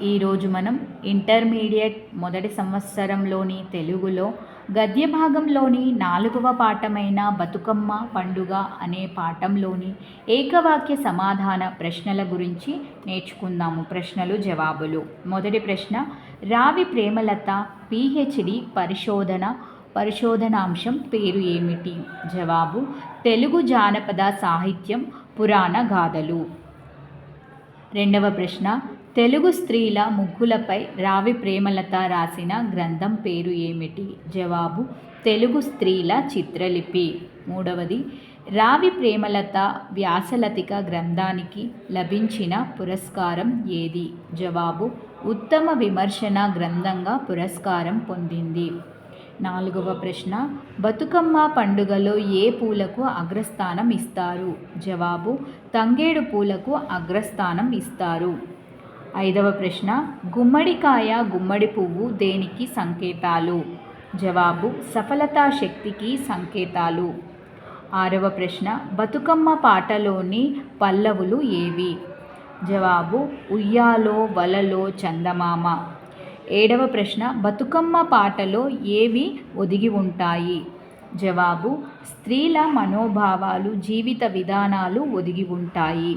ఈరోజు మనం ఇంటర్మీడియట్ మొదటి సంవత్సరంలోని తెలుగులో గద్య భాగంలోని 4వ పాఠమైన బతుకమ్మ పండుగ అనే పాఠంలోని ఏకవాక్య సమాధాన ప్రశ్నల గురించి నేర్చుకుందాము. ప్రశ్నలు జవాబులు. మొదటి ప్రశ్న, రావి ప్రేమలత పిహెచ్డి పరిశోధనాంశం పేరు ఏమిటి? జవాబు, తెలుగు జానపద సాహిత్యం పురాణ గాథలు. రెండవ ప్రశ్న, తెలుగు స్త్రీల ముగ్గులపై రావి ప్రేమలత రాసిన గ్రంథం పేరు ఏమిటి? జవాబు, తెలుగు స్త్రీల చిత్రలిపి. మూడవది, రావి ప్రేమలత వ్యాసలతిక గ్రంథానికి లభించిన పురస్కారం ఏది? జవాబు, ఉత్తమ విమర్శన గ్రంథంగా పురస్కారం పొందింది. నాలుగవ ప్రశ్న, బతుకమ్మ పండుగలో ఏ పూలకు అగ్రస్థానం ఇస్తారు? జవాబు, తంగేడు పూలకు అగ్రస్థానం ఇస్తారు. ఐదవ ప్రశ్న, గుమ్మడికాయ గుమ్మడి పువ్వు దేనికి సంకేతాలు? జవాబు, సఫలతా శక్తికి సంకేతాలు. ఆరవ ప్రశ్న, బతుకమ్మ పాటలోని పల్లవులు ఏవి? జవాబు, ఉయ్యాలో వలలో చందమామ. ఏడవ ప్రశ్న, బతుకమ్మ పాటలో ఏవి ఒదిగి ఉంటాయి? జవాబు, స్త్రీల మనోభావాలు, జీవిత విధానాలు ఒదిగి ఉంటాయి.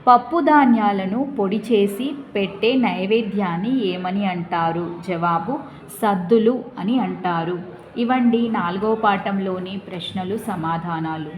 పప్పు ధాన్యాలను పొడి చేసి పెట్టే నైవేద్యాన్ని ఏమని అంటారు? జవాబు, సద్దులు అని అంటారు. ఇవండి 4వ పాఠంలోని ప్రశ్నలు, సమాధానాలు.